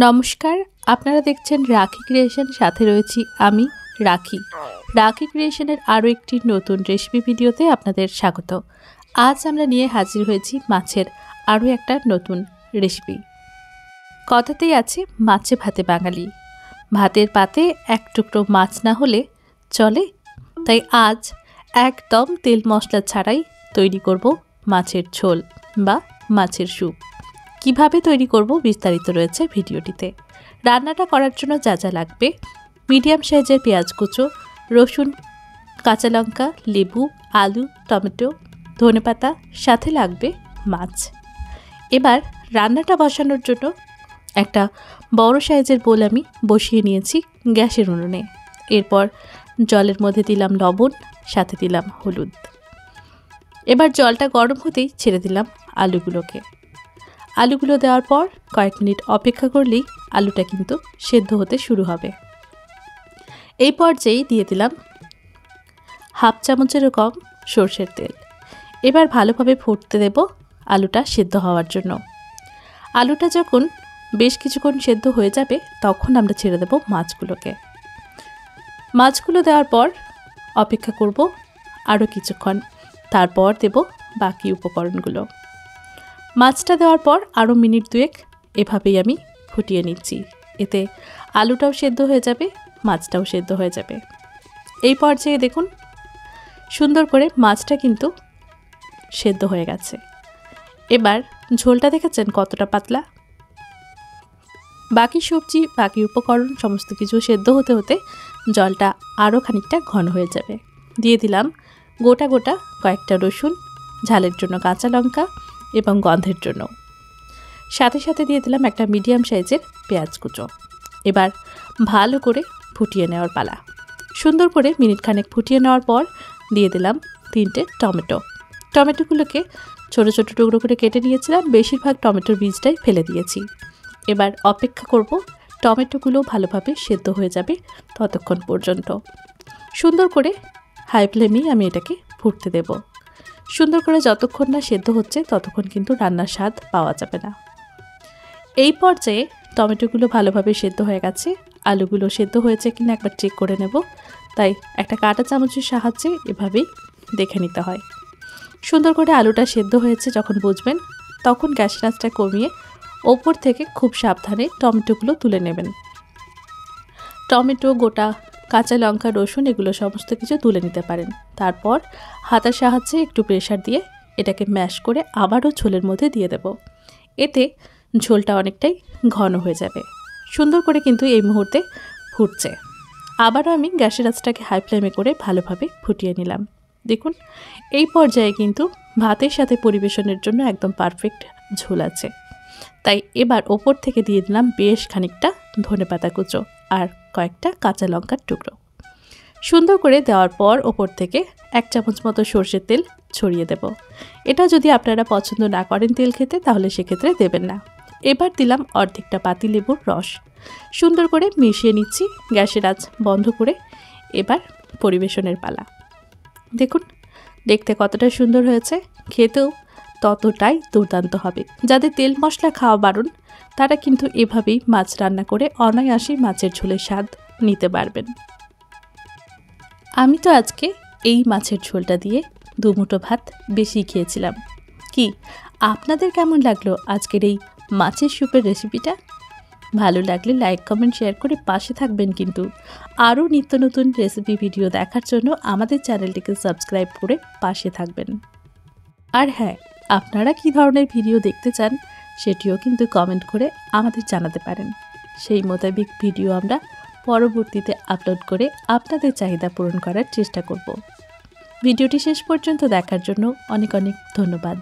নমস্কার, আপনারা দেখছেন রাখি ক্রিয়েশন। সাথে রয়েছি আমি রাখি। রাখি ক্রিয়েশনের আরও একটি নতুন রেসিপি ভিডিওতে আপনাদের স্বাগত। আজ আমরা নিয়ে হাজির হয়েছি মাছের আরও একটা নতুন রেসিপি। কথাতেই আছে মাছে ভাতে বাঙালি, ভাতের পাতে এক টুকরো মাছ না হলে চলে। তাই আজ একদম তেল মশলা ছাড়াই তৈরি করব মাছের ঝোল বা মাছের স্যুপ। কিভাবে তৈরি করব বিস্তারিত রয়েছে ভিডিওটিতে। রান্নাটা করার জন্য যা যা লাগবে: মিডিয়াম সাইজের পেঁয়াজ কুচো, রসুন, কাঁচা লঙ্কা, লেবু, আলু, টমেটো, ধনেপাতা, সাথে লাগবে মাছ। এবার রান্নাটা বসানোর জন্য একটা বড় সাইজের বোল আমি বসিয়ে নিয়েছি গ্যাসের উনুনে। এরপর জলের মধ্যে দিলাম লবণ, সাথে দিলাম হলুদ। এবার জলটা গরম হতেই ছেড়ে দিলাম আলুগুলোকে। আলুগুলো দেওয়ার পর কয়েক মিনিট অপেক্ষা করলেই আলুটা কিন্তু সেদ্ধ হতে শুরু হবে। এই পর্যায়ে দিয়ে দিলাম হাফ চামচেরও কম সরষের তেল। এবার ভালোভাবে ফুটতে দেব আলুটা সেদ্ধ হওয়ার জন্য। আলুটা যখন বেশ কিছুক্ষণ সেদ্ধ হয়ে যাবে তখন আমরা ছেড়ে দেব মাছগুলোকে। মাছগুলো দেওয়ার পর অপেক্ষা করব আরও কিছুক্ষণ, তারপর দেব বাকি উপকরণগুলো। মাছটা দেওয়ার পর আরও মিনিট দুয়েক এভাবেই আমি ফুটিয়ে নিচ্ছি। এতে আলুটাও সেদ্ধ হয়ে যাবে, মাছটাও সেদ্ধ হয়ে যাবে। এই পর্যায়ে দেখুন সুন্দর করে মাছটা কিন্তু সেদ্ধ হয়ে গেছে। এবার ঝোলটা দেখেছেন কতটা পাতলা। বাকি সবজি, বাকি উপকরণ সমস্ত কিছু সেদ্ধ হতে হতে জলটা আরও খানিকটা ঘন হয়ে যাবে। দিয়ে দিলাম গোটা গোটা কয়েকটা রসুন, ঝালের জন্য কাঁচা লঙ্কা এবং গন্ধের জন্য। সাথে সাথে দিয়ে দিলাম একটা মিডিয়াম সাইজের পেঁয়াজ কুচো। এবার ভালো করে ফুটিয়ে নেওয়ার পালা। সুন্দর করে মিনিট খানেক ফুটিয়ে নেওয়ার পর দিয়ে দিলাম 3টে টমেটো। টমেটোগুলোকে ছোটো ছোটো টুকরো করে কেটে নিয়েছিলাম, বেশিরভাগ টমেটোর বীজটাই ফেলে দিয়েছি। এবার অপেক্ষা করব টমেটোগুলো ভালোভাবে সেদ্ধ হয়ে যাবে ততক্ষণ পর্যন্ত। সুন্দর করে হাই ফ্লেমেই আমি এটাকে ফুটতে দেব। সুন্দর করে যতক্ষণ না সেদ্ধ হচ্ছে ততক্ষণ কিন্তু রান্নার স্বাদ পাওয়া যাবে না। এই পর্যায়ে টমেটোগুলো ভালোভাবে সেদ্ধ হয়ে গেছে, আলুগুলো সেদ্ধ হয়েছে কিনা একবার চেক করে নেব। তাই একটা কাঁটা চামচের সাহায্যে এভাবেই দেখে নিতে হয়। সুন্দর করে আলুটা সেদ্ধ হয়েছে যখন বুঝবেন তখন গ্যাসের আঁচটা কমিয়ে ওপর থেকে খুব সাবধানে টমেটোগুলো তুলে নেবেন। টমেটো, গোটা কাঁচা লঙ্কা, রসুন এগুলো সমস্ত কিছু তুলে নিতে পারেন। তারপর হাতার সাহায্যে একটু প্রেসার দিয়ে এটাকে ম্যাশ করে আবারও ঝোলের মধ্যে দিয়ে দেব। এতে ঝোলটা অনেকটাই ঘন হয়ে যাবে। সুন্দর করে কিন্তু এই মুহূর্তে ফুটছে। আবারও আমি গ্যাসের আঁচটাকে হাই ফ্লেমে করে ভালোভাবে ফুটিয়ে নিলাম। দেখুন এই পর্যায়ে কিন্তু ভাতের সাথে পরিবেশনের জন্য একদম পারফেক্ট ঝোল আছে। তাই এবার ওপর থেকে দিয়ে দিলাম বেশ খানিকটা ধনেপাতা কুচো আর কয়েকটা কাঁচা লঙ্কার টুকরো। সুন্দর করে দেওয়ার পর ওপর থেকে 1 চামচ মতো সরষের তেল ছড়িয়ে দেব। এটা যদি আপনারা পছন্দ না করেন তেল খেতে তাহলে সেক্ষেত্রে দেবেন না। এবার দিলাম অর্ধেকটা পাতিলেবুর রস। সুন্দর করে মিশিয়ে নিচ্ছি গ্যাসের আঁচ বন্ধ করে। এবার পরিবেশনের পালা। দেখুন দেখতে কতটা সুন্দর হয়েছে, খেতেও ততটাই দুর্দান্ত হবে। যাদের তেল মশলা খাওয়া বারণ তারা কিন্তু এভাবেই মাছ রান্না করে অনায়াসেই মাছের ঝোলের স্বাদ নিতে পারবেন। আমি তো আজকে এই মাছের ঝোলটা দিয়ে 2 মুঠো ভাত বেশি খেয়েছিলাম। কি আপনাদের কেমন লাগলো আজকের এই মাছের স্যুপের রেসিপিটা? ভালো লাগলে লাইক, কমেন্ট, শেয়ার করে পাশে থাকবেন। কিন্তু আরও নিত্য নতুন রেসিপি ভিডিও দেখার জন্য আমাদের চ্যানেলটিকে সাবস্ক্রাইব করে পাশে থাকবেন। আর হ্যাঁ, আপনারা কী ধরনের ভিডিও দেখতে চান সেটিও কিন্তু কমেন্ট করে আমাদের জানাতে পারেন। সেই মোতাবেক ভিডিও আমরা পরবর্তীতে আপলোড করে আপনাদের চাহিদা পূরণ করার চেষ্টা করব। ভিডিওটি শেষ পর্যন্ত দেখার জন্য অনেক অনেক ধন্যবাদ।